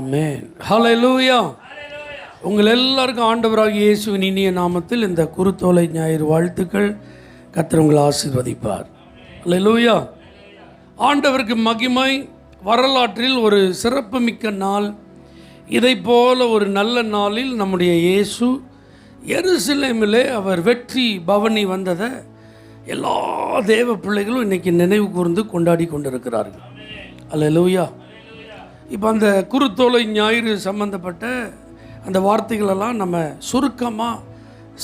ஆமென். ஹல்லேலூயா. உங்கள் எல்லாருக்கும் ஆண்டவராகிய இயேசுவின் இனிய நாமத்தில் இந்த குருத்தோலை ஞாயிறு வாழ்த்துக்கள். கர்த்தர் உங்களை ஆசீர்வதிப்பார். ஹல்லேலூயா. ஆண்டவருக்கு மகிமை. வரலாற்றில் ஒரு சிறப்புமிக்க நாள். இதை போல ஒரு நல்ல நாளில் நம்முடைய இயேசு எருசலேமிலே அவர் வெற்றி பவனி வந்ததை எல்லா தேவ பிள்ளைகளும் இன்றைக்கி நினைவு கூர்ந்து கொண்டாடி கொண்டிருக்கிறார்கள். ஹல்லேலூயா. இப்போ அந்த குருத்தோலை ஞாயிறு சம்பந்தப்பட்ட அந்த வார்த்தைகளெல்லாம் நம்ம சுருக்கமாக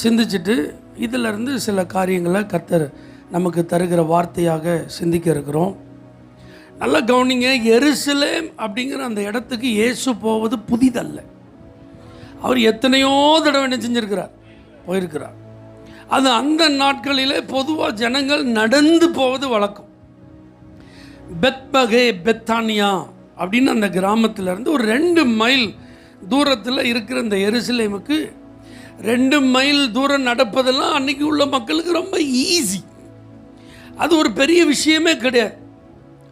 சிந்திச்சுட்டு இதிலிருந்து சில காரியங்களை கர்த்தர் நமக்கு தருகிற வார்த்தையாக சிந்திக்க இருக்கிறோம். நல்லா கவனிங்க. எருசலேம் அப்படிங்கிற அந்த இடத்துக்கு இயேசு போவது புதிதல்ல. அவர் எத்தனையோ தடவை என்ன செஞ்சிருக்கிறார், போயிருக்கிறார். அது அந்த நாட்களிலே பொதுவாக ஜனங்கள் நடந்து போவது வழக்கம். பெத்பகே பெத்தானியா அப்படின்னு அந்த கிராமத்திலேருந்து ஒரு 2 மைல் தூரத்தில் இருக்கிற இந்த எருசலேமுக்கு 2 மைல் தூரம் நடப்பதெல்லாம் அன்றைக்கி உள்ள மக்களுக்கு ரொம்ப ஈஸி. அது ஒரு பெரிய விஷயமே கிடையாது.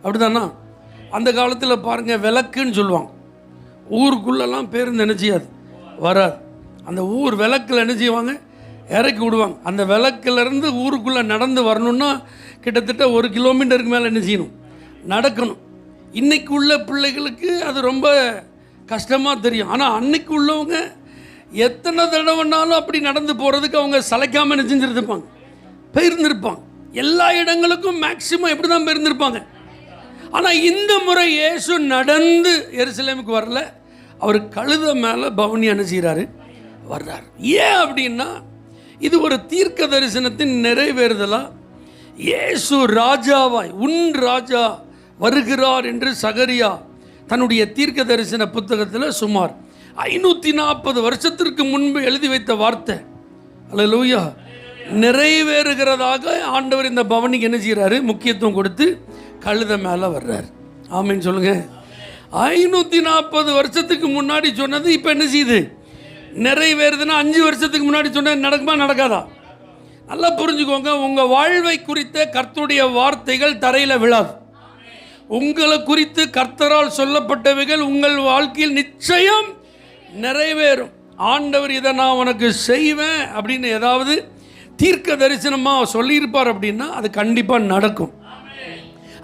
அப்படிதானா? அந்த காலத்தில் பாருங்கள், விளக்குன்னு சொல்லுவாங்க. ஊருக்குள்ளெல்லாம் பேருந்து என்ன செய்யாது, வராது. அந்த ஊர் விளக்கில் என்ன செய்வாங்க, இறக்கி விடுவாங்க. அந்த விளக்கிலேருந்து ஊருக்குள்ளே நடந்து வரணுன்னா கிட்டத்தட்ட 1 கிலோமீட்டருக்கு மேலே என்ன செய்யணும், நடக்கணும். இன்றைக்கு உள்ள பிள்ளைகளுக்கு அது ரொம்ப கஷ்டமாக தெரியும். ஆனால் அன்னைக்கு உள்ளவங்க எத்தனை தடவைனாலும் அப்படி நடந்து போகிறதுக்கு அவங்க சளைக்காமல் என்ன செஞ்சுருப்பாங்க, போயிருந்திருப்பாங்க. எல்லா இடங்களுக்கும் மேக்சிமம் எப்படி தான் போயிருந்திருப்பாங்க. ஆனால் இந்த முறை இயேசு நடந்து எருசலேமுக்கு வரல, அவர் கழுதை மேலே பவனி என்ன செய்கிறாரு, வர்றார். ஏன் அப்படின்னா இது ஒரு தீர்க்க தரிசனத்தின் நிறைவேறுதலா. இயேசு ராஜாவாய் உன் ராஜா வருகிறார் என்று சகரியா தன்னுடைய தீர்க்க தரிசன புத்தகத்தில் சுமார் 540 வருஷத்திற்கு முன்பு எழுதி வைத்த வார்த்தை அல்லேலூயா நிறைவேறுகிறதாக ஆண்டவர் இந்த பவனிக்கு என்ன செய்கிறாரு, முக்கியத்துவம் கொடுத்து கழுதை மேலே வர்றார். ஆமீன் சொல்லுங்க. 540 வருஷத்துக்கு முன்னாடி சொன்னது இப்போ என்ன செய்யுது, நிறைவேறுதுன்னா 5 வருஷத்துக்கு முன்னாடி சொன்னது நடக்குமா நடக்காதா? நல்லா புரிஞ்சுக்கோங்க. உங்கள் வாழ்வை குறித்த கர்த்தருடைய வார்த்தைகள் தரையில் விழாது. உங்களை குறித்து கர்த்தரால் சொல்லப்பட்டவைகள் உங்கள் வாழ்க்கையில் நிச்சயம் நிறைவேறும். ஆண்டவர் இதை நான் உனக்கு செய்வேன் அப்படின்னு ஏதாவது தீர்க்க தரிசனமாக சொல்லியிருப்பார் அப்படின்னா அது கண்டிப்பாக நடக்கும்.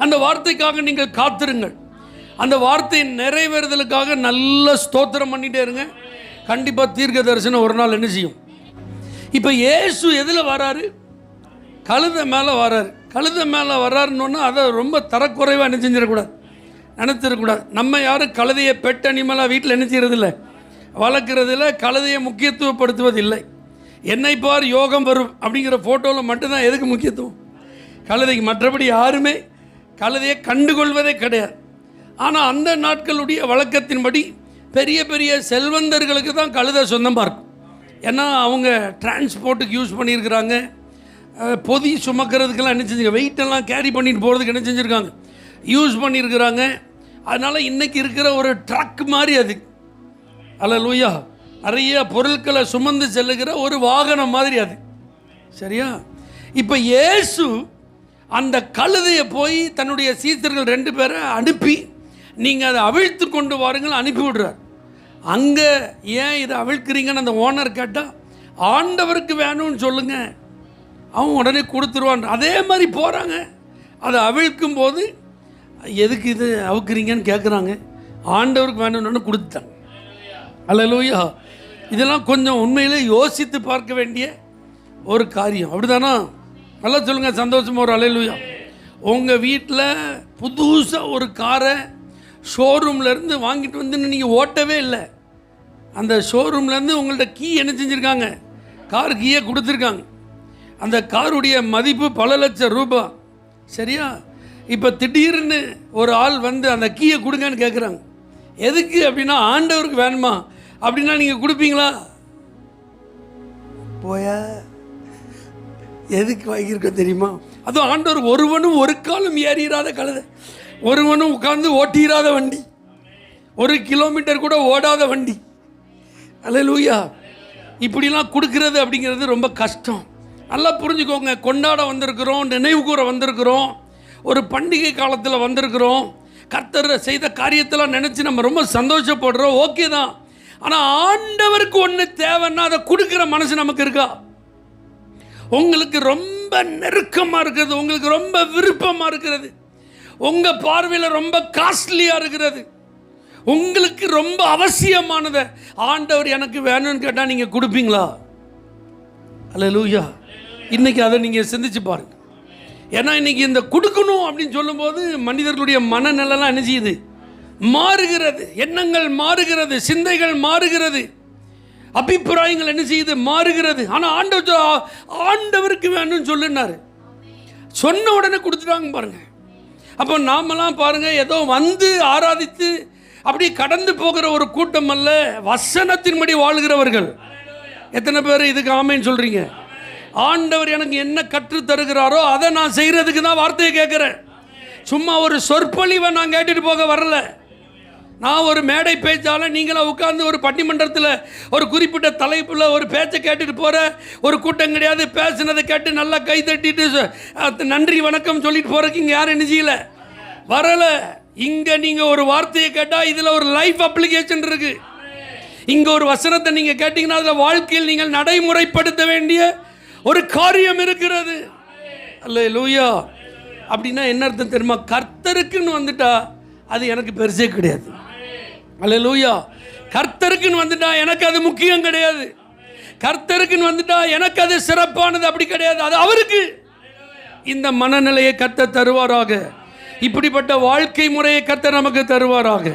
அந்த வார்த்தைக்காக நீங்கள் காத்திருங்கள். அந்த வார்த்தை நிறைவேறுதலுக்காக நல்ல ஸ்தோத்திரம் பண்ணிகிட்டே இருங்க. கண்டிப்பாக தீர்க்க தரிசனம் ஒரு நாள் என்ன செய்யும். இப்போ இயேசு எதில் வராரு, கழுதை மேலே வராரு. கழுதை மேலே வர்றாருன்னு அதை ரொம்ப தரக்குறைவாக என்ன செஞ்சிடக்கூடாது, நினைச்சிடக்கூடாது. நம்ம யாரும் கழுதையை பெட் அனிமலாக வீட்டில் என்ன செய்கிறதில்லை, வளர்க்குறதில்ல, கழுதையை முக்கியத்துவப்படுத்துவதில்லை. என்னை பார் யோகம் வரும் அப்படிங்கிற ஃபோட்டோவில் மட்டும்தான் எதுக்கு முக்கியத்துவம், கழுதைக்கு. மற்றபடி யாருமே கழுதையை கண்டுகொள்வதே கிடையாது. ஆனால் அந்த நாட்களுடைய வழக்கத்தின்படி பெரிய பெரிய செல்வந்தர்களுக்கு தான் கழுதை சொந்தமாக இருக்கும். ஏன்னா அவங்க டிரான்ஸ்போர்ட்டுக்கு யூஸ் பண்ணியிருக்கிறாங்க. பொதி சுமக்கிறதுக்கெல்லாம் என்ன செஞ்சுங்க, வெயிட்டெல்லாம் கேரி பண்ணிட்டு போகிறதுக்கு என்ன செஞ்சுருக்காங்க, யூஸ் பண்ணியிருக்கிறாங்க. அதனால் இன்றைக்கி இருக்கிற ஒரு ட்ரக் மாதிரி அது அல்லேலூயா, நிறைய பொருட்களை சுமந்து செல்லுகிற ஒரு வாகனம் மாதிரி அது. சரியா? இப்போ இயேசு அந்த கழுதையை போய் தன்னுடைய சீசர்கள் 2 பேரை அனுப்பி நீங்கள் அதை அவிழ்த்து கொண்டு வாருங்கள் அனுப்பி விடுறார். அங்கே ஏன் இதை அவிழ்க்கிறீங்கன்னு அந்த ஓனர் கேட்டால் ஆண்டவருக்கு வேணும்னு சொல்லுங்கள், அவன் உடனே கொடுத்துருவான். அதே மாதிரி போகிறாங்க. அதை அவிழ்க்கும் போது எதுக்கு இது அவுக்குறீங்கன்னு கேட்குறாங்க. ஆண்டவருக்கு வேணும்னு கொடுத்துட்டாங்க. அல்லேலூயா. இதெல்லாம் கொஞ்சம் உண்மையிலே யோசித்து பார்க்க வேண்டிய ஒரு காரியம். அப்படிதானா? நல்லா சொல்லுங்கள் சந்தோஷமாக ஒரு அல்லேலூயா. உங்கள் வீட்டில் புதுசாக ஒரு காரை ஷோரூம்லேருந்து வாங்கிட்டு வந்து நீங்கள் ஓட்டவே இல்லை. அந்த ஷோரூம்லேருந்து உங்கள்கிட்ட கீ என்ன செஞ்சுருக்காங்க, கார் கீயை கொடுத்துருக்காங்க. அந்த காருடைய மதிப்பு பல லட்சம் ரூபாய். சரியா? இப்போ திடீர்னு ஒரு ஆள் வந்து அந்த கீயை கொடுங்கன்னு கேட்குறாங்க. எதுக்கு அப்படின்னா ஆண்டவருக்கு வேணுமா அப்படின்னா நீங்கள் கொடுப்பீங்களா? போயா எதுக்கு வாங்கியிருக்க தெரியுமா? அதுவும் ஆண்டவர் ஒருவனும் ஒரு காலம் ஏறிடாத கழுதை, ஒருவனும் உட்கார்ந்து ஓட்டிடாத வண்டி, 1 கிலோமீட்டர் கூட ஓடாத வண்டி. அல்லேலூயா. இப்படிலாம் கொடுக்கறது அப்படிங்கிறது ரொம்ப கஷ்டம். நல்லா புரிஞ்சுக்கோங்க. கொண்டாட வந்திருக்கிறோம், நினைவு கூற வந்திருக்கிறோம், ஒரு பண்டிகை காலத்தில் வந்திருக்கிறோம். கர்த்தர் செய்த காரியத்தெல்லாம் நினச்சி நம்ம ரொம்ப சந்தோஷப்படுறோம், ஓகே தான். ஆனால் ஆண்டவருக்கு ஒன்று தேவைன்னா அதை கொடுக்குற மனசு நமக்கு இருக்கா? உங்களுக்கு ரொம்ப நெருக்கமாக இருக்கிறது, உங்களுக்கு ரொம்ப விருப்பமாக இருக்கிறது, உங்கள் பார்வையில் ரொம்ப காஸ்ட்லியாக இருக்கிறது, உங்களுக்கு ரொம்ப அவசியமானதை ஆண்டவர் எனக்கு வேணும்னு கேட்டால் நீங்கள் கொடுப்பீங்களா? அல்லேலூயா. இன்னைக்கு அதை நீங்கள் சிந்திச்சு பாருங்க. ஏன்னா இன்னைக்கு இந்த கொடுக்கணும் அப்படின்னு சொல்லும்போது மனிதர்களுடைய மனநிலைலாம் என்ன செய்யுது? மாறுகிறது. எண்ணங்கள் மாறுகிறது, சிந்தைகள் மாறுகிறது, அபிப்பிராயங்கள் என்ன செய்யுது? மாறுகிறது. ஆனால் ஆண்டவருக்கு வேணும்னு சொல்லுனாரு, சொன்ன உடனே கொடுத்துட்டாங்க பாருங்க. அப்போ நாமெல்லாம் பாருங்க ஏதோ வந்து ஆராதித்து அப்படி கடந்து போகிற ஒரு கூட்டம் அல்ல, வசனத்தின்படி வாழ்கிறவர்கள். எத்தனை பேர் இதுக்கு ஆமேன்னு சொல்றீங்க? ஆண்டவர் எனக்கு என்ன கற்று தருகிறாரோ அதை நான் செய்யறதுக்கு தான் வார்த்தையை கேட்கிறேன். சும்மா ஒரு சொற்பொழிவை நான் கேட்டுட்டு போக வரல. நான் ஒரு மேடை பேச்சால நீங்களாம் உட்கார்ந்து ஒரு பட்டிமன்றத்தில் ஒரு குறிப்பிட்ட தலைப்பில் ஒரு பேச்சை கேட்டுட்டு போகிற ஒரு கூட்டம் கிடையாது. பேசுனதை கேட்டு நல்லா கை தட்டிட்டு நன்றி வணக்கம் சொல்லிட்டு போகிறதுக்கு இங்கே யாரும் என்ன செய்யல, வரலை. இங்கே நீங்கள் ஒரு வார்த்தையை கேட்டால் இதில் ஒரு லைஃப் அப்ளிகேஷன் இருக்கு. இங்கே ஒரு வசனத்தை நீங்கள் கேட்டிங்கன்னா அதில் வாழ்க்கையில் நீங்கள் நடைமுறைப்படுத்த வேண்டிய ஒரு காரியம் இருக்கிறது. அல்லேலூயா. அப்படின்னா என்ன அர்த்தம் தெரியுமா? கர்த்தருக்குன்னு வந்துட்டா அது எனக்கு பெருசே கிடையாது. அல்லேலூயா. கர்த்தருக்குன்னு வந்துட்டா எனக்கு அது முக்கியம் கிடையாது. கர்த்தருக்குன்னு வந்துட்டா எனக்கு அது சிறப்பானது அப்படி கிடையாது. அது அவருக்கு. இந்த மனநிலையை கர்த்தர் தருவாராக. இப்படிப்பட்ட வாழ்க்கை முறையை கர்த்தர் நமக்கு தருவாராக.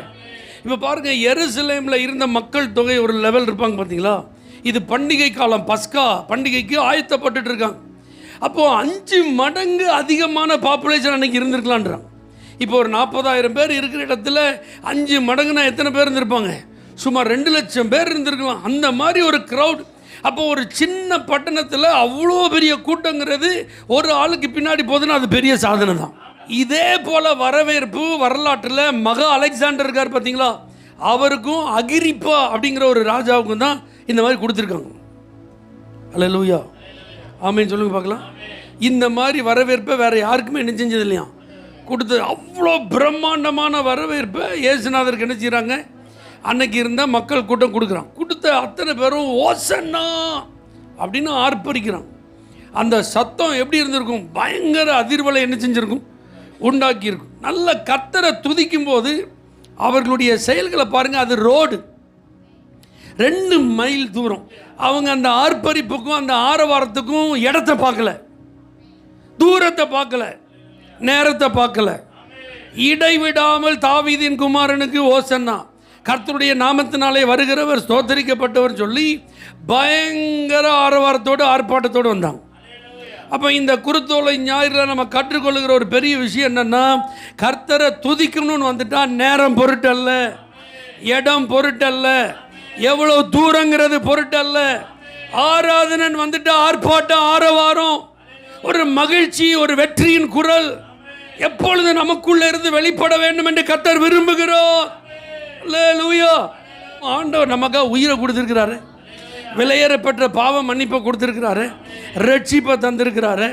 இப்போ பாருங்க, எருசலேமில் இருந்த மக்கள் தொகை ஒரு லெவல் இருப்பாங்க பார்த்தீங்களா? இது பண்டிகை காலம், பஸ்கா பண்டிகைக்கு ஆயத்தப்பட்டு இருக்காங்க. அப்போது 5 மடங்கு அதிகமான பாப்புலேஷன் அன்னைக்கு இருந்திருக்கலான்றாங்க. இப்போ ஒரு 40,000 பேர் இருக்கிற இடத்துல 5 மடங்குனா எத்தனை பேர் இருந்திருப்பாங்க? சுமார் 2 லட்சம் பேர் இருந்திருக்கலாம். அந்த மாதிரி ஒரு க்ரௌட். அப்போ ஒரு சின்ன பட்டணத்தில் அவ்வளோ பெரிய கூட்டங்கிறது ஒரு ஆளுக்கு பின்னாடி போகுதுன்னா அது பெரிய சாதனை தான். இதே போல் வரவேற்பு வரலாற்றில் மகா அலெக்சாண்டர் இருக்கார் பார்த்தீங்களா? அவருக்கும் அகிரிப்பா அப்படிங்கிற ஒரு ராஜாவுக்கும் தான் இந்த மாதிரி கொடுத்துருக்காங்க. அல்லேலூயா. ஆமேன்னு சொல்லுங்க பார்க்கலாம். இந்த மாதிரி வரவேற்பை வேற யாருக்குமே என்ன செஞ்சது இல்லையா? கொடுத்து அவ்வளோ பிரம்மாண்டமான வரவேற்பை இயேசுநாதருக்கு என்ன செய்கிறாங்க? அன்னைக்கு இருந்த மக்கள் கூட்டம் கொடுக்குறான். கொடுத்த அத்தனை பேரும் ஓசன்னா அப்படின்னு ஆர்ப்பரிக்கிறான். அந்த சத்தம் எப்படி இருந்திருக்கும்? பயங்கர அதிர்வலை என்ன செஞ்சிருக்கும்? உண்டாக்கியிருக்கும். நல்ல கர்த்தரை துதிக்கும் போது அவர்களுடைய செயல்களை பாருங்க. அது ரோடு 2 மைல் தூரம். அவங்க அந்த ஆர்ப்பரிப்புக்கும் அந்த ஆரவாரத்துக்கும் இடத்தை பார்க்கல, தூரத்தை பார்க்கல, நேரத்தை பார்க்கல. இடைவிடாமல் தாவீதின் குமாரனுக்கு ஓசன்னா, கர்த்தருடைய நாமத்தினாலே வருகிறவர் ஸ்தோத்தரிக்கப்பட்டவர் சொல்லி பயங்கர ஆரவாரத்தோடு ஆர்ப்பாட்டத்தோடு வந்தாங்க. அப்போ இந்த குருத்தோலை ஞாயிறில் நம்ம கற்றுக்கொள்ளுகிற ஒரு பெரிய விஷயம் என்னன்னா, கர்த்தரை துதிக்கணும்னு வந்துட்டா நேரம் பொருட்டல்ல, இடம் பொருட்டல்ல, எவ்வளவு தூரங்கிறது பொருட்டல்ல. ஆராதனன் வந்துட்டு ஆர்ப்பாட்டம், ஆரவாரம், ஒரு மகிழ்ச்சி, ஒரு வெற்றியின் குரல் எப்பொழுது நமக்குள்ள இருந்து வெளிப்பட வேண்டும் என்று கர்த்தர் விரும்புகிறோம். அல்லேலூயா. ஆண்டவர் நமக்காக உயிரை கொடுத்திருக்கிறாரு, விலையேறப்பட்ட பாவ மன்னிப்பை கொடுத்திருக்கிறாரு, ரட்சிப்பை தந்திருக்கிறாரு,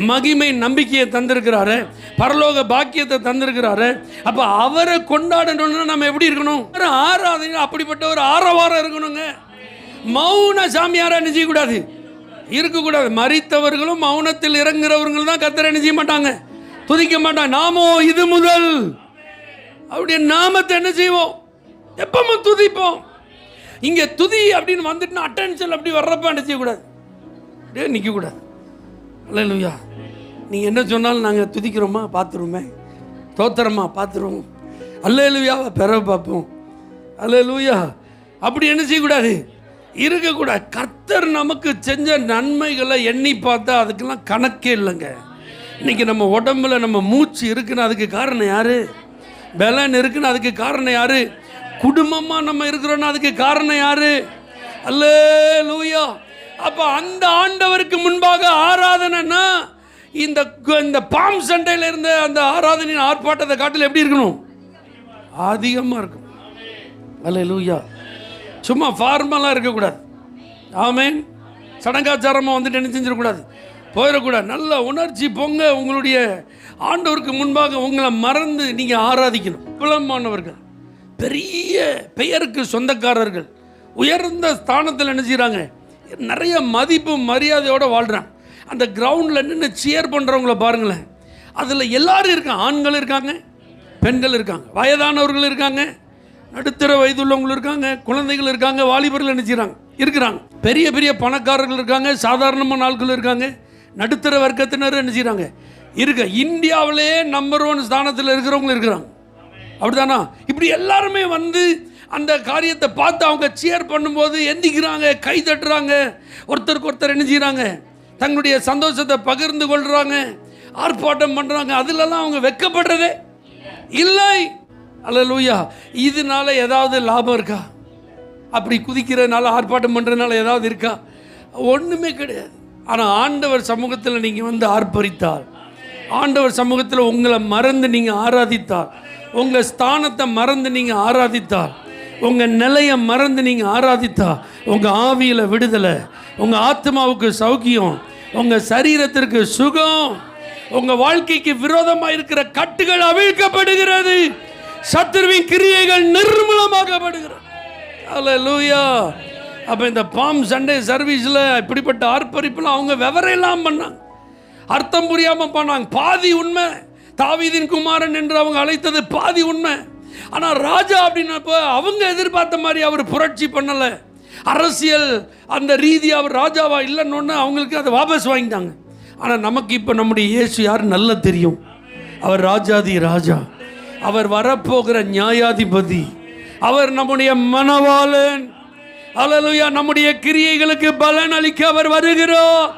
மகிமை நம்பிக்கையை தந்திருக்கிறாரு, பரலோக பாக்கியத்தை தந்திருக்கிறாரு. அப்போ அவரை கொண்டாடணும்னா நம்ம எப்படி இருக்கணும்? ஆராதனை அப்படிப்பட்ட ஒரு ஆரவாரம் இருக்கணுங்க. மௌன சாமியாரா என்ன செய்யக்கூடாது? இருக்கக்கூடாது. மரித்தவர்களும் மௌனத்தில் இறங்குறவர்கள் தான் கர்த்தரை என்ன செய்ய மாட்டாங்க? துதிக்க மாட்டாங்க. நாமோ இது முதல் அப்படியே நாமத்தை என்ன செய்வோம்? எப்பவுமே துதிப்போம். இங்கே துதி அப்படின்னு வந்துட்டுனா அட்டென்ஷன் அப்படி வர்றப்ப என்ன செய்யக்கூடாது? அப்படியே நிற்கக்கூடாது. அல்லேலூயா. நீங்கள் என்ன சொன்னாலும் நாங்கள் துதிக்கிறோமா பார்த்துருவோமே, தோத்திரமா பார்த்துருவோம், அல்லேலூயாவை பெற பார்ப்போம். அல்லேலூயா. அப்படி என்ன செய்யக்கூடாது? இருக்கக்கூடாது. கர்த்தர் நமக்கு செஞ்ச நன்மைகளை எண்ணி பார்த்தா அதுக்கெல்லாம் கணக்கே இல்லைங்க. இன்னைக்கு நம்ம உடம்புல நம்ம மூச்சு இருக்குன்னு அதுக்கு காரணம் யாரு? பலன் இருக்குன்னு அதுக்கு காரணம் யாரு? குடும்பமாக நம்ம இருக்கிறோன்னா அதுக்கு காரணம் யாரு? அல்லேலூயா. அப்போ அந்த ஆண்டவருக்கு முன்பாக ஆராதனைன்னா இந்த பாம் சண்டையில் இருந்த அந்த ஆராதனையின் ஆர்ப்பாட்டத்தை காட்டில் எப்படி இருக்கணும்? அதிகமாக இருக்கும். அல்லேலூயா. சும்மா ஃபார்மலாக இருக்கக்கூடாது. ஆமேன். சடங்காச்சாரமாக வந்துட்டு என்ன செஞ்சிடக்கூடாது? போயிடக்கூடாது. நல்ல உணர்ச்சி பொங்க உங்களுடைய ஆண்டவருக்கு முன்பாக உங்களை மறந்து நீங்கள் ஆராதிக்கணும். புலமானவர்கள், பெரிய பெயருக்கு சொந்தக்காரர்கள், உயர்ந்த ஸ்தானத்தில் என்ன செய்கிறாங்க, நிறைய மதிப்பு மரியாதையோடு வாழ்கிறாங்க. அந்த கிரவுண்டில் நின்று சியர் பண்ணுறவங்கள பாருங்களேன். அதில் எல்லாரும் இருக்காங்க. ஆண்கள் இருக்காங்க, பெண்கள் இருக்காங்க, வயதானவர்கள் இருக்காங்க, நடுத்தர வயதுள்ளவங்க இருக்காங்க, குழந்தைகள் இருக்காங்க, வாலிபர்கள் என்ன செய்கிறாங்க இருக்கிறாங்க. பெரிய பெரிய பணக்காரர்கள் இருக்காங்க, சாதாரணமான ஆட்கள் இருக்காங்க, நடுத்தர வர்க்கத்தினர் என்ன செய்கிறாங்க இருக்க. இந்தியாவிலே நம்பர் 1 ஸ்தானத்தில் இருக்கிறவங்க இருக்கிறாங்க. அப்படிதானா? இப்படி எல்லாருமே வந்து அந்த காரியத்தை பார்த்து அவங்க சியர் பண்ணும்போது எந்திக்கிறாங்க, கை தட்டுறாங்க, ஒருத்தருக்கு ஒருத்தர் என்ன செய்கிறாங்க, தங்களுடைய சந்தோஷத்தை பகிர்ந்து கொள்கிறாங்க, ஆர்ப்பாட்டம் பண்ணுறாங்க. அதிலெல்லாம் அவங்க வெட்கப்படுறதே இல்லை. அல்லேலூயா. இதனால ஏதாவது லாபம் இருக்கா? அப்படி குதிக்கிறதுனால, ஆர்ப்பாட்டம் பண்ணுறதுனால ஏதாவது இருக்கா? ஒன்றுமே கிடையாது. ஆனால் ஆண்டவர் சமூகத்தில் நீங்கள் வந்து ஆர்ப்பரித்தால், ஆண்டவர் சமூகத்தில் உங்களை மறந்து நீங்கள் ஆராதித்தால், உங்கள் ஸ்தானத்தை மறந்து நீங்கள் ஆராதித்தால், உங்கள் நிலையை மறந்து நீங்கள் ஆராதித்தால், உங்கள் ஆவியில் விடுதலை, உங்கள் ஆத்மாவுக்கு சௌக்கியம், உங்கள் சரீரத்திற்கு சுகம், உங்கள் வாழ்க்கைக்கு விரோதமாக இருக்கிற கட்டுகள் அவிழ்க்கப்படுகிறது, சத்துருவின் கிரியைகள் நிர்மூலமாக்கப்படுகிறது. அல்லேலூயா. அப்போ இந்த பாம் சண்டே சர்வீஸில் இப்படிப்பட்ட ஆர்ப்பரிப்பில் அவங்க விவரம் பண்ணாங்க, அர்த்தம் புரியாமல் பண்ணாங்க. பாதி உண்மை, தாவீதின் குமாரன் என்று அவங்க அழைத்தது பாதி உண்மை. ஆனால் ராஜா அப்படின்னப்போ அவங்க எதிர்பார்த்த மாதிரி அவர் புரட்சி பண்ணலை. அரசியல் அந்த ரீதி அவர் ராஜாவா இல்லைன்னு அவங்களுக்கு அதை வாபஸ் வாங்கிட்டாங்க. ஆனால் நமக்கு இப்போ நம்முடைய இயேசு யார் நல்லா தெரியும். அவர் ராஜாதி ராஜா, அவர் வரப்போகிற நியாயாதிபதி, அவர் நம்முடைய மனவாளன். அல்லேலூயா. நம்முடைய கிரியைகளுக்கு பலன் அளிக்க அவர் வருகிறார்.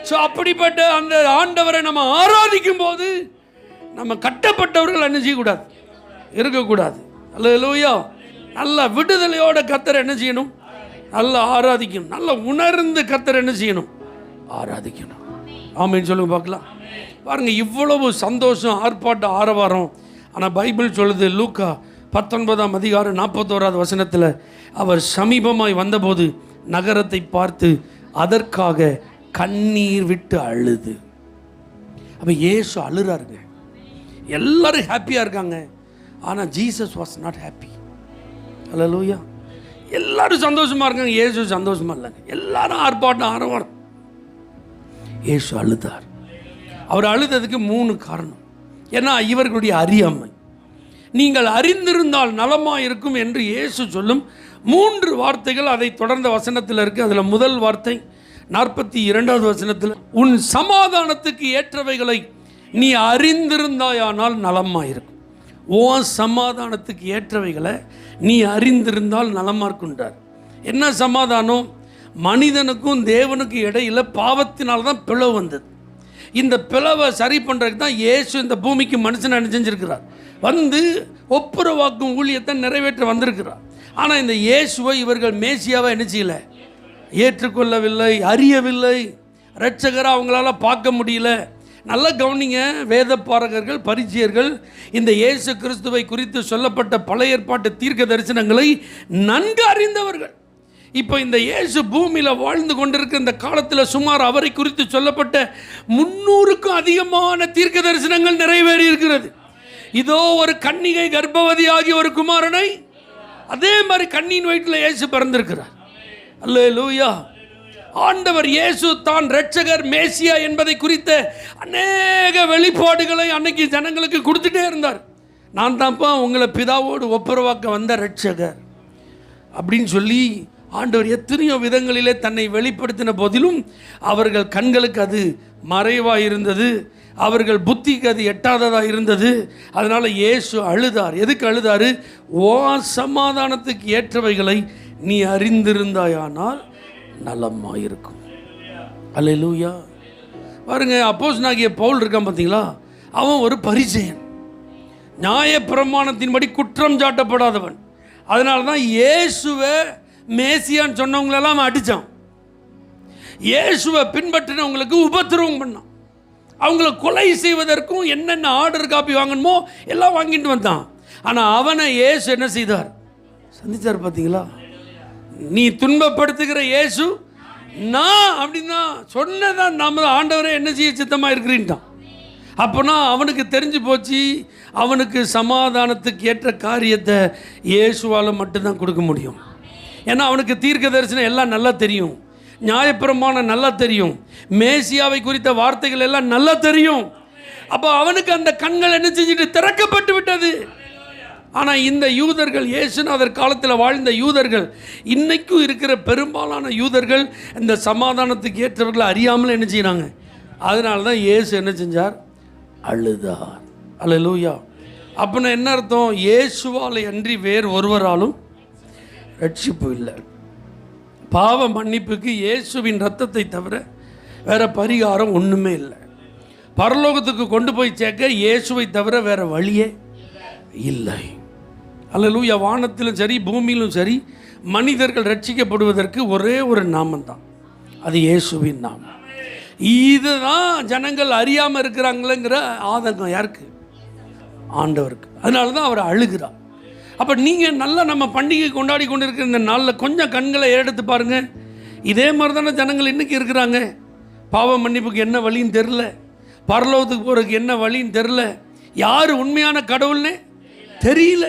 ஸோ அப்படிப்பட்ட அந்த ஆண்டவரை நம்ம ஆராதிக்கும் போது நம்ம கட்டப்பட்டவர்கள் என்ன செய்யக்கூடாது, இருக்கக்கூடாது. அல்லேலூயா. நல்ல விடுதலையோட கர்த்தரை என்ன செய்யணும், நல்லா ஆராதிக்கணும். நல்ல உணர்ந்து கர்த்தரை என்ன செய்யணும், ஆராதிக்கணும். ஆமென் சொல்லுங்க பார்க்கலாம். பாருங்க, இவ்வளவு சந்தோஷம், ஆர்ப்பாட்டம், ஆரவாரம். ஆனால் பைபிள் சொல்லுது, லூக்கா 19ஆம் அதிகாரம் 41வது வசனத்தில், அவர் சமீபமாய் வந்தபோது நகரத்தை பார்த்து அதற்காக கண்ணீர் விட்டு அழுது. அப்போ இயேசு அழுறாருங்க. எல்லாரும் ஹாப்பியாக இருக்காங்க, ஆனால் ஜீசஸ் வாஸ் நாட் ஹாப்பி. அல்லேலூயா. எல்லாரும் சந்தோஷமாக இருக்காங்க, இயேசு சந்தோஷமாக இல்லைங்க. எல்லாரும் ஆர்ப்பாட்டம், ஆரவாரம். இயேசு அழுதார். அவர் அழுததுக்கு 3 காரணம். ஏன்னா இவர்களுடைய அறியாமை. நீங்கள் அறிந்திருந்தால் நலமாக இருக்கும் என்று இயேசு சொல்லும் 3 வார்த்தைகள் அதை தொடர்ந்த வசனத்தில் இருக்குது. அதில் முதல் வார்த்தை 42வது வசனத்தில், உன் சமாதானத்துக்கு ஏற்றவைகளை நீ அறிந்திருந்தாயானால் நலமாக இருக்கும். உன் சமாதானத்துக்கு ஏற்றவைகளை நீ அறிந்திருந்தால் நலமாக இருக்குன்றார். என்ன சமாதானம்? மனிதனுக்கும் தேவனுக்கும் இடையில் பாவத்தினால்தான் பிளவு வந்தது. இந்த பிளவை சரி பண்ணுறதுக்கு தான் இயேசு இந்த பூமிக்கு மனுஷனை அனுப்பிச்சிருக்கிறார். வந்து ஒப்புரவாக்கும் ஊழியத்தை நிறைவேற்ற வந்திருக்கிறார். ஆனால் இந்த இயேசுவை இவர்கள் மேசியாவை என்ன செய்யல, ஏற்றுக்கொள்ளவில்லை, அறியவில்லை. இரட்சகராக அவங்களால பார்க்க முடியல. நல்ல கவனிங்க, வேத பாரகர்கள், பரிசேயர்கள் இந்த இயேசு கிறிஸ்துவை குறித்து சொல்லப்பட்ட பழைய ஏற்பாட்டு தீர்க்க தரிசனங்களை நன்கு அறிந்தவர்கள். இப்போ இந்த இயேசு பூமியில் வாழ்ந்து கொண்டிருக்கிற இந்த காலத்தில் சுமார் அவரை குறித்து சொல்லப்பட்ட 300க்கும் அதிகமான தீர்க்க தரிசனங்கள் நிறைவேறி இருக்கிறது. இதோ ஒரு கன்னிகை கர்ப்பவதியாகி ஒரு குமாரனை, அதே மாதிரி கண்ணியின் வயிற்றில் இயேசு பிறந்திருக்கிறார். அல்லேலூயா. ஆண்டவர் இயேசு தான் இரட்சகர், மேசியா என்பதை குறித்த அநேக வெளிப்பாடுகளை அன்னைக்கு ஜனங்களுக்கு கொடுத்துட்டே இருந்தார். நான் தான்ப்பா உங்களை பிதாவோடு ஒப்புரவாக்க வந்த இரட்சகர் அப்படின்னு சொல்லி ஆண்டவர் எத்தனையோ விதங்களிலே தன்னை வெளிப்படுத்தின போதிலும் அவர்கள் கண்களுக்கு அது மறைவாக இருந்தது, அவர்கள் புத்திக்கு அது எட்டாததாக இருந்தது. அதனால் இயேசு அழுதார். எதுக்கு அழுதாரு? ஓ சமாதானத்துக்கு ஏற்றவைகளை நீ அறிந்திருந்தாயானால் நலமாயிருக்கும். அல்லேலூயா. பாருங்க, அப்போஸ்தலனாகிய பவுல் இருக்கான் பார்த்தீங்களா, அவன் ஒரு பரிசேயன், நியாயப்பிரமாணத்தின்படி குற்றம் சாட்டப்படாதவன். அதனால தான் இயேசுவை மேசியான்னு சொன்னவங்களெல்லாம் அவன் அடித்தான். இயேசுவை பின்பற்றினவங்களுக்கு உபத்திரவம் பண்ணான். அவங்கள கொலை செய்வதற்கும் என்னென்ன ஆர்டர் காப்பி வாங்கணுமோ எல்லாம் வாங்கிட்டு வந்தான். ஆனால் அவனை இயேசு என்ன செய்தார்? சந்தித்தார். பார்த்தீங்களா? நீ துன்பப்படுத்துகிற இயேசு நான் அப்படின்னா சொன்னதான் நாம ஆண்டவரே என்ன செய்ய சித்தமாக இருக்கிறீன்ட்டான். அப்போனா அவனுக்கு தெரிஞ்சு போச்சு, அவனுக்கு சமாதானத்துக்கு ஏற்ற காரியத்தை இயேசுவால் மட்டும்தான் கொடுக்க முடியும். ஏன்னா அவனுக்கு தீர்க்க தரிசனம் எல்லாம் நல்லா தெரியும், நியாயப்பிரமாணம் நல்லா தெரியும், மேசியாவை குறித்த வார்த்தைகள் எல்லாம் நல்லா தெரியும். அப்போ அவனுக்கு அந்த கண்கள் என்ன செஞ்சுட்டு திறக்கப்பட்டு விட்டது. ஆனால் இந்த யூதர்கள், இயேசுநாதர் காலத்தில் வாழ்ந்த யூதர்கள், இன்னைக்கும் இருக்கிற பெரும்பாலான யூதர்கள் இந்த சமாதானத்துக்கு ஏற்றவர்களை அறியாமல் என்ன செய்கிறாங்க. அதனால தான் இயேசு என்ன செஞ்சார், அழுதார். அல்லேலூயா. அப்படின்னா என்ன அர்த்தம், இயேசுவாலை அன்றி வேறு ஒருவராலும் ரட்சிப்பு இல்லை. பாவ மன்னிப்புக்கு இயேசுவின் ரத்தத்தை தவிர வேற பரிகாரம் ஒன்றுமே இல்லை. பரலோகத்துக்கு கொண்டு போய் சேர்க்க இயேசுவை தவிர வேற வழியே இல்லை. அல்லேலூயா. வானத்திலும் சரி பூமியிலும் சரி மனிதர்கள் ரட்சிக்கப்படுவதற்கு ஒரே ஒரு நாமந்தான், அது இயேசுவின் நாமம். இதுதான் ஜனங்கள் அறியாமல் இருக்கிறாங்களேங்கிற ஆதங்கம் யாருக்கு, ஆண்டவருக்கு. அதனால தான் அவர் அழுகிறார். அப்போ நீங்கள் நல்லா நம்ம பண்டிகை கொண்டாடி கொண்டு இருக்கிற இந்த நாளில் கொஞ்சம் கண்களை ஏறெடுத்து பாருங்கள். இதே மாதிரி தானே ஜனங்கள் இன்றைக்கி இருக்கிறாங்க. பாவ மன்னிப்புக்கு என்ன வழின்னு தெரில, பரலோகத்துக்கு போகிறதுக்கு என்ன வழின்னு தெரில, யார் உண்மையான கடவுள்னே தெரியல.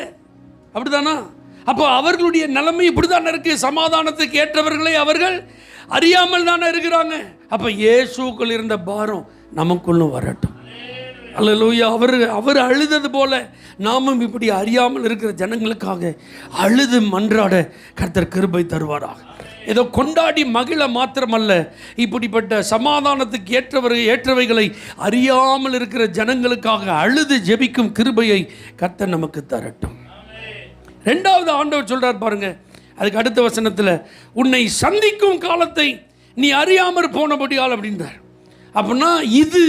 அப்படிதானா? அப்போ அவர்களுடைய நிலைமை இப்படி தானே இருக்குது. சமாதானத்துக்கு ஏற்றவர்களை அவர்கள் அறியாமல் தானே இருக்கிறாங்க. அப்போ இயேசுக்குள் இருந்த பாரம் நமக்குள்ளும் வரட்டும். அல்லேலூயா. அவர் அழுதது போல நாமும் இப்படி அறியாமல் இருக்கிற ஜனங்களுக்காக அழுது மன்றாட கர்த்தர் கிருபை தருவாராக. ஏதோ கொண்டாடி மகிழ மாத்திரமல்ல, இப்படிப்பட்ட சமாதானத்துக்கு ஏற்றவைகளை அறியாமல் இருக்கிற ஜனங்களுக்காக அழுது ஜெபிக்கும் கிருபையை கர்த்தர் நமக்கு தரட்டும். ரெண்டாவது ஆண்டவர் சொல்றார் பாருங்க, அதுக்கு அடுத்த வசனத்தில், உன்னை சந்திக்கும் காலத்தை நீ அறியாமற் போனபடியால் அப்படின்றார். அப்படின்னா இது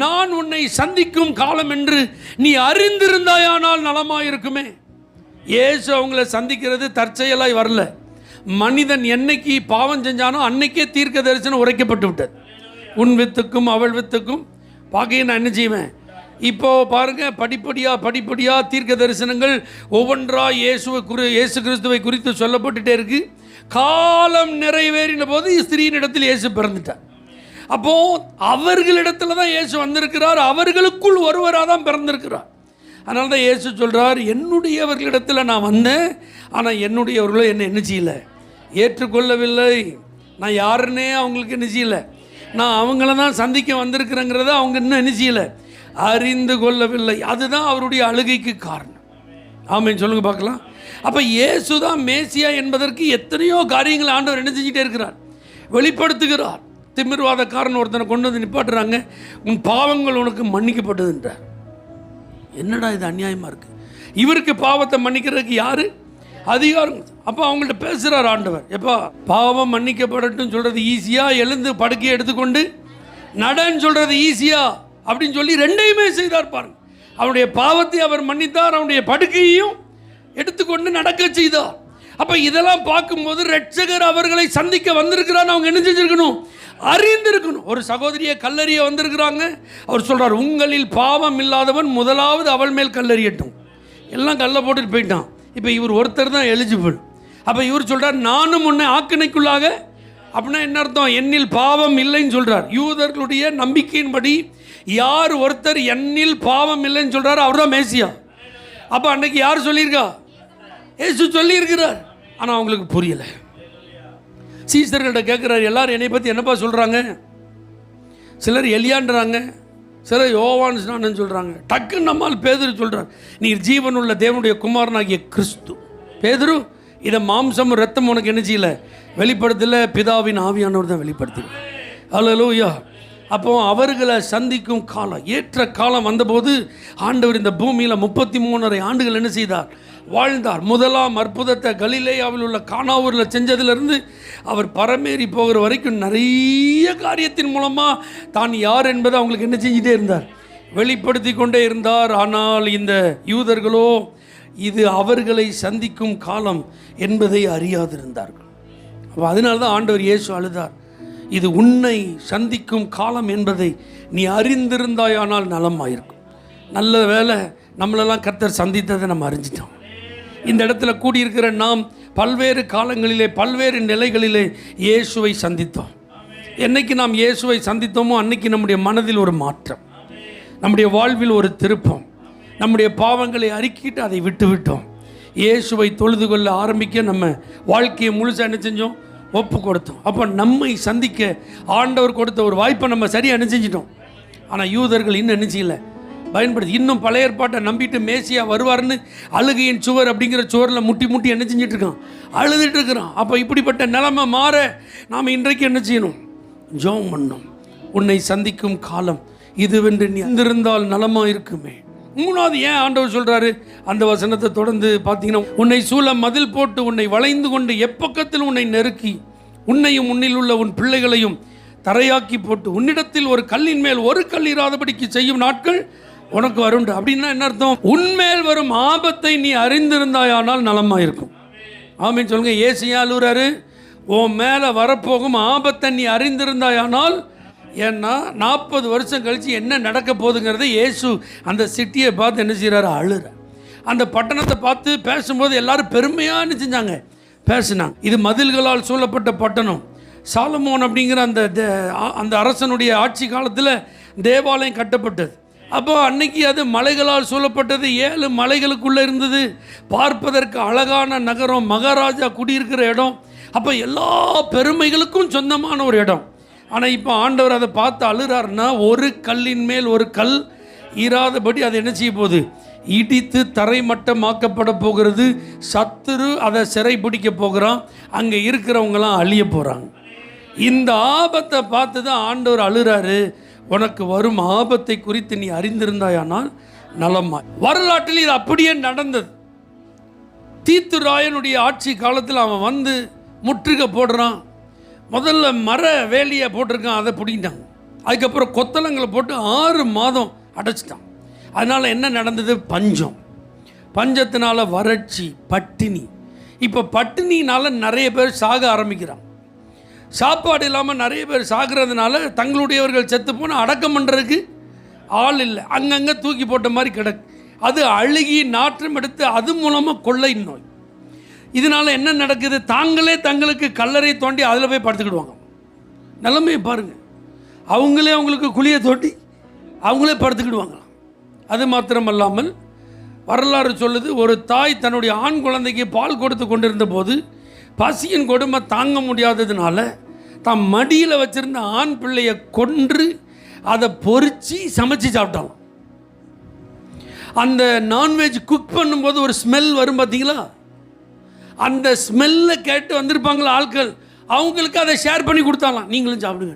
நான் உன்னை சந்திக்கும் காலம் என்று நீ அறிந்திருந்தாயானால் நலமாயிருக்குமே. இயேசு அவங்கள சந்திக்கிறது தற்செயலாய் வரல. மனிதன் என்னைக்கு பாவம் செஞ்சானோ அன்னைக்கே தீர்க்க தரிசனம் உரைக்கப்பட்டு விட்டது. உன் வித்துக்கும் அவள் வித்துக்கும் பார்க்க நான் என்ன செய்வேன். இப்போ பாருங்க, படிப்படியாக தீர்க்க தரிசனங்கள் ஒவ்வொன்றா இயேசு கிறிஸ்துவை குறித்து சொல்லப்பட்டுட்டே இருக்கு. காலம் நிறைவேறின போது ஸ்திரீயின் இடத்தில் இயேசு பிறந்துட்டார். அப்போ அவர்களிடத்துல தான் இயேசு வந்திருக்கிறார், அவர்களுக்குள் ஒருவராக தான் பிறந்திருக்கிறார். அதனால தான் இயேசு சொல்றார், என்னுடையவர்களிடத்தில் நான் வந்தேன், ஆனால் என்னுடையவர்களும் என்ன செய்யல, ஏற்றுக்கொள்ளவில்லை. நான் யாருன்னே அவங்களுக்கு என்ன செய்யலை, நான் அவங்கள தான் சந்திக்க வந்திருக்கிறேங்கிறத அவங்க இன்னும் என்ன செய்யலை, அறிந்து கொள்ளவில்லை. அதுதான் அவருடைய அழுகைக்கு காரணம். ஆமென் சொல்லுங்க பார்க்கலாம். அப்போ இயேசு தான் மேசியா என்பதற்கு எத்தனையோ காரியங்களை ஆண்டவர் என்ன செஞ்சுட்டே இருக்கிறார், வெளிப்படுத்துகிறார். திமிர்வாதக்காரன் ஒருத்தனை கொண்டு வந்து நிப்பாட்டுறாங்க, உன் பாவங்கள் உனக்கு மன்னிக்கப்பட்டதுன்றார். என்னடா இது அநியாயமாக இருக்குது. இவருக்கு பாவத்தை மன்னிக்கிறதுக்கு யார் அதிகாரம்? அப்போ அவங்கள்ட்ட பேசுகிறார் ஆண்டவர். எப்பா பாவம் மன்னிக்கப்படட்டும் சொல்கிறது ஈஸியா, எழுந்து படுக்கையை எடுத்துக்கொண்டு நடன்னு சொல்கிறது ஈஸியா அப்படின்னு சொல்லி ரெண்டையுமே செய்தார் பாருங்க. அவனுடைய பாவத்தை அவர் மன்னித்தார், அவனுடைய படுக்கையையும் எடுத்துக்கொண்டு நடக்க செய்தார். அப்போ இதெல்லாம் பார்க்கும்போது ரட்சகர் அவர்களை சந்திக்க வந்திருக்கிறான்னு அவங்க என்ன செஞ்சிருக்கணும், அறிந்திருக்கணும். ஒரு சகோதரியை கல்லறிய வந்திருக்கிறாங்க. அவர் சொல்றார், உங்களில் பாவம் இல்லாதவன் முதலாவது அவள் மேல் கல்லறியட்டும். எல்லாம் கல்லை போட்டுட்டு போயிட்டான். இப்போ இவர் ஒருத்தர் தான் எலிஜிபிள். அப்போ இவர் சொல்றார், நானும் உன்னை ஆக்கினைக்குள்ளாக. அப்படின்னா என்ன அர்த்தம், என்னில் பாவம் இல்லைன்னு சொல்றார். யூதர்களுடைய நம்பிக்கையின்படி யார் ஒருத்தர் என்னில் பாவம் இல்லைன்னு சொல்றாரு அவர் தான் மேசியா. அப்போ அன்னைக்கு யார் சொல்லியிருக்கா, இயேசு சொல்லியிருக்கிறார். ஆனால் அவங்களுக்கு புரியலை. சீசர்கள்ட்ட கேட்குறாரு, எல்லாரும் என்னை பற்றி என்னப்பா சொல்கிறாங்க? சிலர் எலியான்றாங்க, சிலர் யோவான் ஸ்நானன் சொல்கிறாங்க. டக்குன்னு நம்மால் பேதுரு சொல்கிறார், நீர் ஜீவனுள்ள தேவனுடைய குமாரனாகிய கிறிஸ்து. பேதுரு, இதை மாம்சம் ரத்தம் உனக்கு என்ன செய்யலை, வெளிப்படுத்தல, பிதாவின் ஆவியானவர் தான் வெளிப்படுத்தல. அல்லேலூயா. அப்போ அவர்களை சந்திக்கும் காலம், ஏற்ற காலம் வந்தபோது ஆண்டவர் இந்த பூமியில் 33 ஆண்டுகள் என்ன செய்தார், வாழ்ந்தார். முதலாம் அற்புதத்தை கலிலேயாவில் உள்ள கானாவூரில் செஞ்சதிலிருந்து அவர் பரமேறி போகிற வரைக்கும் நிறைய காரியத்தின் மூலமாக தான் யார் என்பதை அவங்களுக்கு என்ன செஞ்சுட்டே இருந்தார், வெளிப்படுத்தி கொண்டே இருந்தார். ஆனால் இந்த யூதர்களோ இது அவர்களை சந்திக்கும் காலம் என்பதை அறியாதிருந்தார்கள். அப்போ அதனால தான் ஆண்டவர் இயேசு அழுதார், இது உன்னை சந்திக்கும் காலம் என்பதை நீ அறிந்திருந்தாயானால் நலமாயிருக்கும். நல்ல வேலை நம்மளெல்லாம் கர்த்தர் சந்தித்ததை நம்ம அறிஞ்சிட்டோம். இந்த இடத்துல கூடியிருக்கிற நாம் பல்வேறு காலங்களிலே பல்வேறு நிலைகளிலே இயேசுவை சந்தித்தோம். என்னைக்கு நாம் இயேசுவை சந்தித்தோமோ அன்னைக்கு நம்முடைய மனதில் ஒரு மாற்றம், நம்முடைய வாழ்வில் ஒரு திருப்பம், நம்முடைய பாவங்களை அறிக்கிட்டு அதை விட்டுவிட்டோம். இயேசுவை தொழுது கொள்ள ஆரம்பிக்க நம்ம வாழ்க்கையை முழுசாக என்ன செஞ்சோம்? ஒப்பு கொடுத்தோம். அப்போ நம்மை சந்திக்க ஆண்டவர் கொடுத்த ஒரு வாய்ப்பை நம்ம சரியாக என்ன செஞ்சிட்டோம். ஆனால் யூதர்கள் இன்னும் என்ன செய்யலை, பயன்படுத்தி இன்னும் பழைய ஏற்பாட்டை நம்பிட்டு மேசியா வருவார்னு அழுகையின் சுவர் அப்படிங்கிற சுவரில் முட்டி முட்டி என்ன செஞ்சிட்டு இருக்கான், அழுதுட்டு இருக்கிறான். அப்போ இப்படிப்பட்ட நிலைமை மாற நாம் இன்றைக்கு என்ன செய்யணும்? ஜெபம் பண்ணணும். உன்னை சந்திக்கும் காலம் இதுவென்று நீ இருந்திருந்தால் நலமாக இருக்குமே. மூணாவது ஏன் ஆண்டவர் சொல்கிறாரு அந்த வசனத்தை தொடர்ந்து பார்த்தீங்கன்னா, உன்னை சூழ மதில் போட்டு உன்னை வளைந்து கொண்டு எப்பக்கத்தில் உன்னை நெருக்கி உன்னையும் உன்னில் உள்ள உன் பிள்ளைகளையும் தரையாக்கி போட்டு உன்னிடத்தில் ஒரு கல்லின் மேல் ஒரு கல் இராதபடிக்கு செய்யும் நாட்கள் உனக்கு வரும். அப்படின்னா என்ன அர்த்தம்? உன்மேல் வரும் ஆபத்தை நீ அறிந்திருந்தாயானால் நலமாக இருக்கும். ஆமீன் சொல்லுங்க. ஏசியா அழுறாரு, உன் மேலே வரப்போகும் ஆபத்தை நீ அறிந்திருந்தாயானால். ஏன்னா 40 வருஷம் கழித்து என்ன நடக்க போகுதுங்கிறத இயேசு அந்த சிட்டியை பார்த்து என்ன செய்கிறாரு? அழுற. அந்த பட்டணத்தை பார்த்து பேசும்போது எல்லாரும் பெருமையாக என்ன செஞ்சாங்க? பேசினாங்க. இது மதில்களால் சூழப்பட்ட பட்டணம். சாலமோன் அப்படிங்கிற அந்த அரசனுடைய ஆட்சி காலத்தில் தேவாலயம் கட்டப்பட்டது. அப்போ அன்னைக்கு அது மலைகளால் சூழப்பட்டது. 7 மலைகளுக்குள்ளே இருந்தது. பார்ப்பதற்கு அழகான நகரம், மகாராஜா குடியிருக்கிற இடம். அப்போ எல்லா பெருமைகளுக்கும் சொந்தமான ஒரு இடம். ஆனால் இப்போ ஆண்டவர் அதை பார்த்து அழுறாருன்னா, ஒரு கல்லின் மேல் ஒரு கல் இராதபடி அதை என்ன செய்ய போகுது? இடித்து தரைமட்டமாக்கப்பட போகிறது. சத்துரு அதை சிறை பிடிக்க போகிறான். அங்கே இருக்கிறவங்களாம் அழிய போகிறாங்க. இந்த ஆபத்தை பார்த்து தான் ஆண்டவர் அழுறாரு. உனக்கு வரும் ஆபத்தை குறித்து நீ அறிந்திருந்தாயானால் நலமா. வரலாற்றில் இது அப்படியே நடந்தது. தீத்து ராயனுடைய ஆட்சி காலத்தில் அவன் வந்து முற்றுகை போடுறான். முதல்ல மர வேலியை போட்டிருக்கான், அதை பிடிக்கிட்டாங்க. அதுக்கப்புறம் கொத்தளங்களை போட்டு 6 மாதம் அடைச்சிட்டான். அதனால் என்ன நடந்தது? பஞ்சம். பஞ்சத்தினால வறட்சி, பட்டினி. இப்போ பட்டினினால் நிறைய பேர் சாக ஆரம்பிக்கிறான். சாப்பாடு இல்லாமல் நிறைய பேர் சாகிறதுனால தங்களுடையவர்கள் செத்து போனால் அடக்கம் பண்ணுறதுக்கு ஆள் இல்லை. அங்கங்கே தூக்கி போட்ட மாதிரி கிடக்கு. அது அழுகி நாற்றம் எடுத்து அது மூலமாக கொள்ளை நோய். இதனால் என்ன நடக்குது? தாங்களே தங்களுக்கு கல்லறை தோண்டி அதில் போய் படுத்துக்கிடுவாங்க. நிலைமையை பாருங்கள். அவங்களே அவங்களுக்கு குழியை தோண்டி அவங்களே படுத்துக்கிடுவாங்களாம். அது மாத்திரமல்லாமல் வரலாறு சொல்லுது, ஒரு தாய் தன்னுடைய ஆண் குழந்தைக்கு பால் கொடுத்து கொண்டிருந்த போது பசியின் கொடுமை தாங்க முடியாததுனால தான் மடியில் வச்சுருந்த ஆண் பிள்ளையை கொன்று அதை பொறிச்சு சமைச்சு சாப்பிட்டாலும். அந்த நான்வெஜ் குக் பண்ணும்போது ஒரு ஸ்மெல் வரும் பார்த்தீங்களா? அந்த ஸ்மெல்லை கேட்டு வந்திருப்பாங்களா ஆட்கள், அவங்களுக்கு அதை ஷேர் பண்ணி கொடுத்தாலாம், நீங்களும் சாப்பிடுங்க.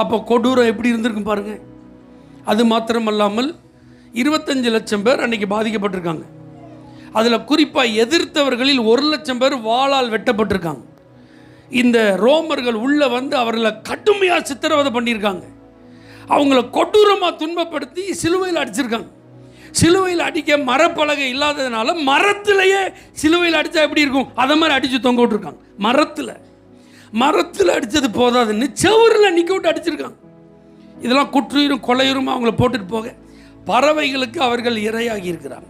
அப்போ கொடூரம் எப்படி இருந்திருக்கும் பாருங்கள். அது மாத்திரமல்லாமல் 25 லட்சம் பேர் அன்றைக்கி பாதிக்கப்பட்டிருக்காங்க. அதில் குறிப்பாக எதிர்த்தவர்களில் 1 லட்சம் பேர் வாளால் வெட்டப்பட்டிருக்காங்க. இந்த ரோமர்கள் உள்ளே வந்து அவர்களை கடுமையாக சித்திரவதை பண்ணியிருக்காங்க. அவங்கள கொடூரமாக துன்பப்படுத்தி சிலுவையில் அடிச்சிருக்காங்க. சிலுவையில் அடிக்க மரப்பலகை இல்லாததுனால மரத்திலேயே சிலுவையில் அடித்தா எப்படி இருக்கும் அதை மாதிரி அடித்து தொங்க விட்டுருக்காங்க. மரத்தில் அடித்தது போதாதுன்னு செவரில் நிற்க விட்டு அடிச்சிருக்காங்க. இதெல்லாம் குற்றுயிரும் கொலையுரும் அவங்கள போட்டுட்டு போக பறவைகளுக்கு அவர்கள் இரையாகி இருக்கிறாங்க.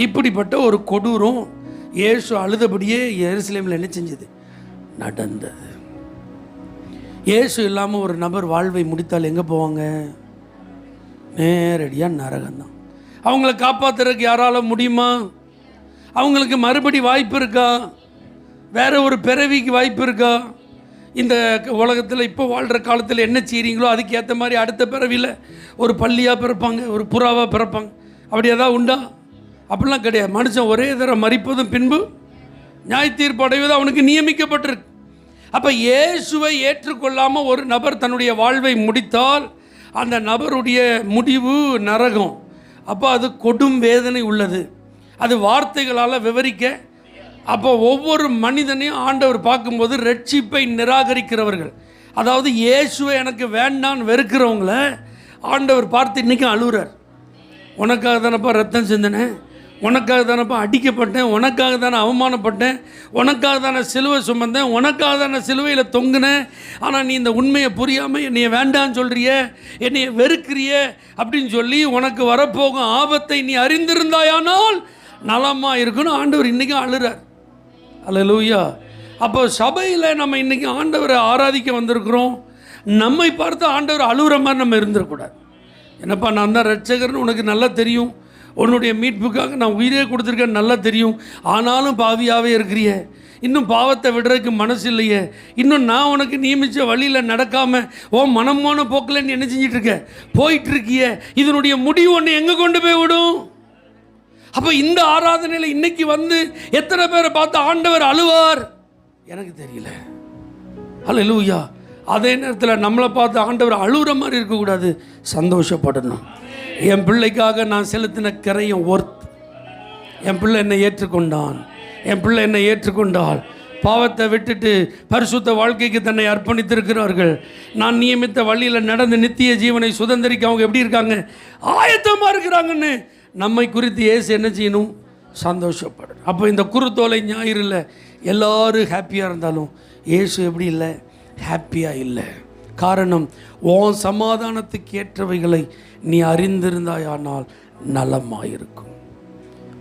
இப்படிப்பட்ட ஒரு கொடூரம் இயேசு அழுதபடியே எருசலேமில் என்ன செஞ்சது? நடந்தது. இயேசு இல்லாமல் ஒரு நபர் வாழ்வை முடித்தால் எங்கே போவாங்க? நேரடியாக நரகம்தான். அவங்கள காப்பாற்றுறதுக்கு யாரால முடியுமா? அவங்களுக்கு மறுபடி வாய்ப்பு இருக்கா? வேற ஒரு பிறவிக்கு வாய்ப்பு இருக்கா? இந்த உலகத்தில் இப்போ வாழ்கிற காலத்தில் என்ன செய்கிறீங்களோ அதுக்கு ஏற்ற மாதிரி அடுத்த பிறவியில் ஒரு பள்ளியாக பிறப்பாங்க, ஒரு புறாவாக பிறப்பாங்க. அப்படி ஏதாவது உண்டா? அப்படிலாம் கிடையாது. மனுஷன் ஒரே தடவை மரிப்பதும் பின்பு நியாய தீர்ப்பு அடைவது அவனுக்கு நியமிக்கப்பட்டிருக்கு. அப்போ இயேசுவை ஏற்றுக்கொள்ளாமல் ஒரு நபர் தன்னுடைய வாழ்வை முடித்தால் அந்த நபருடைய முடிவு நரகம். அப்போ அது கொடும் வேதனை உள்ளது. அது வார்த்தைகளால் விவரிக்க. அப்போ ஒவ்வொரு மனிதனையும் ஆண்டவர் பார்க்கும்போது ரட்சிப்பை நிராகரிக்கிறவர்கள், அதாவது இயேசுவை எனக்கு வேண்டான்னு வெறுக்கிறவங்கள ஆண்டவர் பார்த்து இன்றைக்கும் அழுகிறார். உனக்காக தானப்பா ரத்தம் சிந்தினேன், உனக்காக தானப்பா அடிக்கப்பட்டேன், உனக்காக தானே அவமானப்பட்டேன், உனக்காக தானே சிலுவை சுமந்தேன், உனக்காக தானே சிலுவையில் தொங்குனேன். ஆனால் நீ இந்த உண்மையை புரியாமல் என்னைய வேண்டான்னு சொல்கிறிய, என்னைய வெறுக்கிறிய அப்படின்னு சொல்லி உனக்கு வரப்போகும் ஆபத்தை நீ அறிந்திருந்தாயானால் நலமாக இருக்குன்னு ஆண்டவர் இன்றைக்கும் அழுறார். அல்லேலூயா. அப்போ சபையில் நம்ம இன்றைக்கி ஆண்டவரை ஆராதிக்க வந்திருக்கிறோம். நம்மை பார்த்து ஆண்டவர் அழுகிற மாதிரி நம்ம இருந்துடக்கூடாது. என்னப்பா, நான் தான் ரட்சகர்னு உனக்கு நல்லா தெரியும், உன்னுடைய மீட்புக்காக நான் உயிரே கொடுத்துருக்கேன்னு நல்லா தெரியும், ஆனாலும் பாவியாகவே இருக்கிறிய, இன்னும் பாவத்தை விடுறதுக்கு மனசு இல்லையே, இன்னும் நான் உனக்கு நியமித்த வழியில் நடக்காமல் ஓ மனமான போக்கில் நீ என்ன செஞ்சிட்ருக்க, போயிட்டுருக்கிய, இதனுடைய முடிவு ஒன்று எங்கே கொண்டு போய் விடும்? அப்போ இந்த ஆராதனையில் இன்னைக்கு வந்து எத்தனை பேரை பார்த்து ஆண்டவர் அழுவார் எனக்கு தெரியல. அல்லேலூயா. அதே நேரத்தில் நம்மளை பார்த்து ஆண்டவர் அழுகிற மாதிரி இருக்கக்கூடாது, சந்தோஷப்படணும். என் பிள்ளைக்காக நான் செலுத்தின கரையும் ஒர்த், என் பிள்ளை என்னை ஏற்றுக்கொண்டான், என் பிள்ளை என்னை ஏற்றுக்கொண்டால், பாவத்தை விட்டுட்டு பரிசுத்த வாழ்க்கைக்கு தன்னை அர்ப்பணித்திருக்கிறார்கள், நான் நியமித்த வழியில் நடந்து நித்திய ஜீவனை சுதந்திரிக்க அவங்க எப்படி இருக்காங்க, ஆயத்தமாக இருக்கிறாங்கன்னு நம்மை குறித்து இயேசு என்ன செய்யணும், சந்தோஷப்படணும். அப்போ இந்த குருத்தோலை ஞாயிறில் எல்லோரும் ஹாப்பியாக இருந்தாலும் இயேசு எப்படி இல்லை, ஹாப்பியாக இல்லை. காரணம், உன் சமாதானத்துக்கு ஏற்றவைகளை நீ அறிந்திருந்தாயானால் நலமாயிருக்கும்.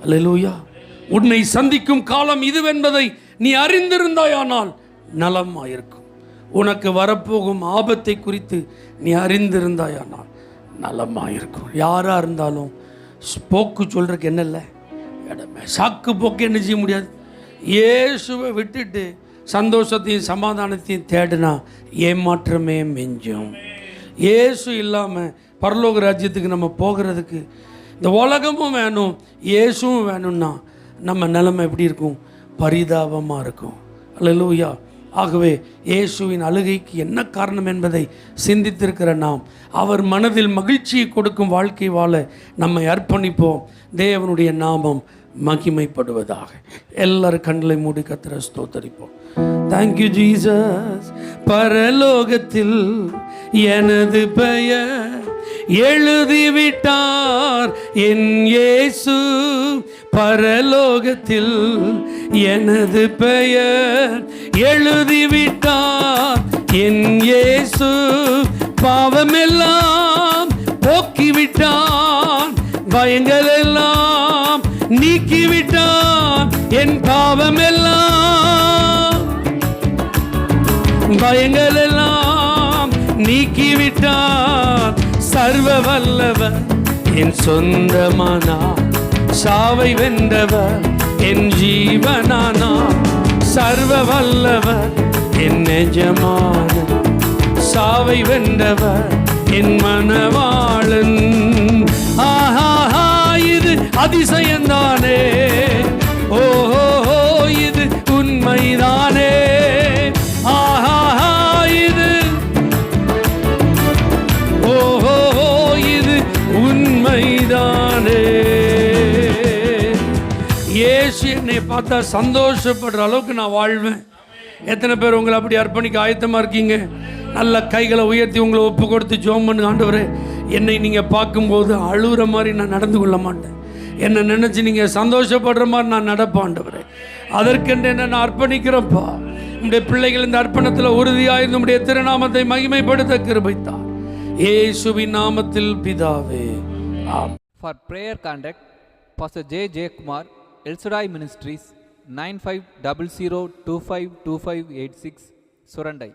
அல்லேலூயா. உன்னை சந்திக்கும் காலம் இதுவென்பதை நீ அறிந்திருந்தாயானால் நலமாயிருக்கும். உனக்கு வரப்போகும் ஆபத்தை குறித்து நீ அறிந்திருந்தாயானால் நலமாயிருக்கும். யாராக இருந்தாலும் போக்கு சொல்கிறதுக்கு என்ன இல்லை இடமே, சாக்கு போக்கு என்ன செய்ய முடியாது. இயேசுவை விட்டுட்டு சந்தோஷத்தையும் சமாதானத்தையும் தேடினா ஏமாற்றமே மிஞ்சும். இயேசு இல்லாமல் பரலோக ராஜ்யத்துக்கு நம்ம போகிறதுக்கு இந்த உலகமும் வேணும், இயேசுவும் வேணும்னா நம்ம நிலைமை எப்படி இருக்கும், பரிதாபமாக இருக்கும். அல்லேலூயா. ஆகவே இயேசுவின் அழுகைக்கு என்ன காரணம் என்பதை சிந்தித்திருக்கிற நாம் அவர் மனதில் மகிழ்ச்சியை கொடுக்கும் வாழ்க்கை வாழ நம்மை அர்ப்பணிப்போம். தேவனுடைய நாமம் மகிமைப்படுவதாக. எல்லாரும் கண்களை மூடி கர்த்தரை ஸ்தோத்தரிப்போம். Thank you Jesus. பரலோகத்தில் எனது பெயர் எழுதிவிட்டார் என் இயேசு, பரலோகத்தில் எனது பெயர் எழுதிவிட்டார் என் இயேசு, பாவமெல்லாம் போக்கிவிட்டான், பயங்கள் எல்லாம் நீக்கிவிட்டான், என் பாவமெல்லாம் பயங்கள் எல்லாம் நீக்கிவிட்டான். சர்வ வல்லவர் என் சொந்தமானார், சாவை வென்றவர் என் ஜீவனானார். சர்வ வல்லவர் என் எஜமான, சாவை வென்றவர் என் மனவாளன். ஆஹா, இது அதிசயந்தானே, ஓஹோ இது உண்மைதானே. ஆஹா, இது ஓஹோ இது உண்மைதானே. இயேசு என்னை பார்த்தா சந்தோஷப்படுற அளவுக்கு நான் வாழ்வேன். எத்தனை பேர் உங்களை அப்படி அர்ப்பணிக்க ஆயத்தமாக இருக்கீங்க? நல்ல கைகளை உயர்த்தி உங்களை ஒப்பு கொடுத்து ஜெபம் பண்ணுங்க. ஆண்டவரே, என்னை நீங்கள் பார்க்கும்போது அழுகிற மாதிரி நான் நடந்து கொள்ள மாட்டேன், என்னை நினச்சி நீங்கள் சந்தோஷப்படுற மாதிரி நான் நடப்பேன். ஆண்டவரே, அதற்கென்று என்ன நான் அர்ப்பணிக்கிறேன்ப்பா. உங்களுடைய பிள்ளைகள் இந்த அர்ப்பணத்தில் உறுதியாயிருந்து உங்களுடைய திருநாமத்தை மகிமைப்படுத்த கிருபைத்தார். இயேசுவின் நாமத்தில் பிதாவே, ஆமென். For prayer contact, Pastor J. J. Kumar, El Shaddai Ministries, 9500252586, Surandai.